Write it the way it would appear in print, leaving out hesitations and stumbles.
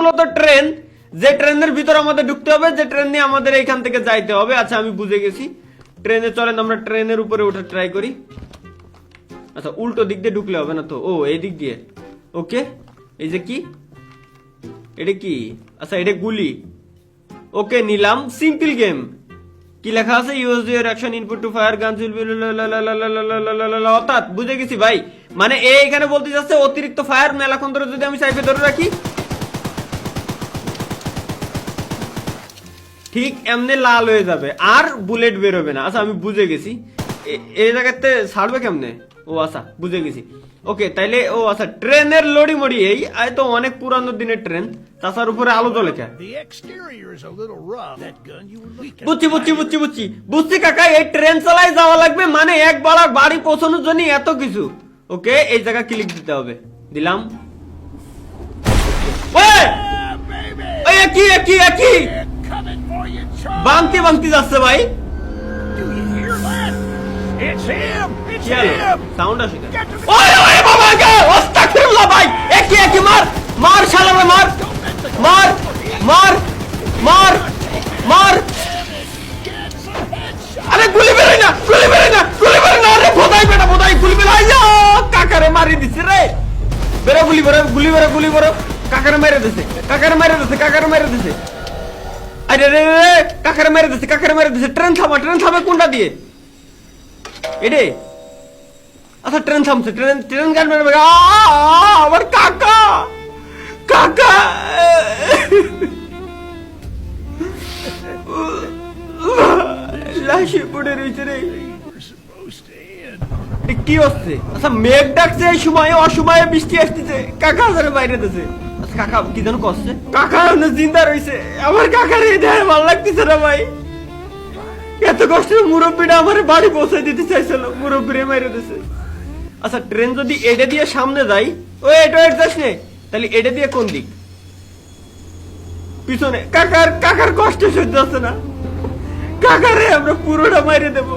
মূলত ট্রেন, যে ট্রেনের ভিতর আমাদের ঢুকতে হবে, যে ট্রেন নিয়ে আমাদের এইখান থেকে যাইতে হবে। আচ্ছা আমি বুঝে গেছি, ট্রেনে চলেন আমরা ট্রেনের উপরে উঠে ট্রাই করি। আচ্ছা উল্টো দিক দিয়ে ঢুকলে হবে না তো, ও এই দিক দিয়ে। ওকে, এই যে কি এটা কি? আচ্ছা এটা গুলি। ওকে নিলাম, সিম্পল গেম। কি লেখা আছে? Use your action input to fire guns will be, অর্থাৎ বুঝে গেছি ভাই, মানে এখানে বলতে যাচ্ছে অতিরিক্ত ফায়ার মেলাক্ষণ ধরে যদি আমি সাইফে ধরে রাখি ঠিক এমনি লাল হয়ে যাবে আর বুলেট বেরোবে না। আচ্ছা আমি বুঝে গেছি, এই জায়গাতে ছাড়বে কেমনে? ও আচ্ছা বুঝে গেছি। ওকে তাইলে ও আচ্ছা ট্রেনের লড়ি মড়ি এই তো অনেক পুরানো দিনের ট্রেন, তাছাড়ার উপরে আলো জ্বলে কে? বুঝছি বুঝছি বুঝছি বুঝছি বুঝছি কাকা, এই ট্রেন চালাই যাওয়া লাগবে, মানে এক বাড়ি পৌঁছানোর জন্য এত কিছু। ওকে এই জায়গা ক্লিক দিতে হবে, দিলাম। কি কি কি বাংতি বাংতি যাচ্ছে ভাই, সাউন্ড আসে ভাই। একই একই মার মার শালারে, মার মার মার মার মার। আরে গুলি বেরোয় না, গুলি বেরোয় না, গুলি বেরোয় না, আরে বোধাই বেটা বোধাই, গুলি বেরোয় কাকারে মারি দিচ্ছে রে। বেরো গুলি বেরো, গুলি বেরো, গুলি বেরো। কাকারে মেরে দিছে, কাকারে মেরে দিছে, কাকারে মেরে দিছে। আরে রে রে কাকারে মেরে দিছে, কাকারে মেরে দিছে। ট্রেন থামা, ট্রেন থামে কোনটা দিয়ে? এডে আচ্ছা ট্রেন থামছে, ট্রেন ট্রেন গান মেরে আমার কাকা, কাকা লাশে পড়ে রয়েছে রে। কি হচ্ছে? আচ্ছা মেঘ ডাকছে এই সময়, অসময়ে বৃষ্টি আসতেছে, কাকা হাজারে বাইরে দিছে। আচ্ছা কাকা কি যেন করছে, কাকা জিন্দা রয়েছে। আমার কাকার এই দেয় ভালো লাগতেছে না ভাই, এত কষ্ট মুরব্বীটা আমার বাড়ি পৌঁছে দিতে চাইছিল, মুরব্বীরে মেরে দিছে। আচ্ছা ট্রেন যদি এটা দিয়ে সামনে যাই, ও এটা যাস নে, তাহলে এটা দিয়ে কোন দিক? পিছনে। কাকার কাকার কষ্ট সহ্য হচ্ছে না, কাকারে আমরা পুরোটা মাইরে দেবো।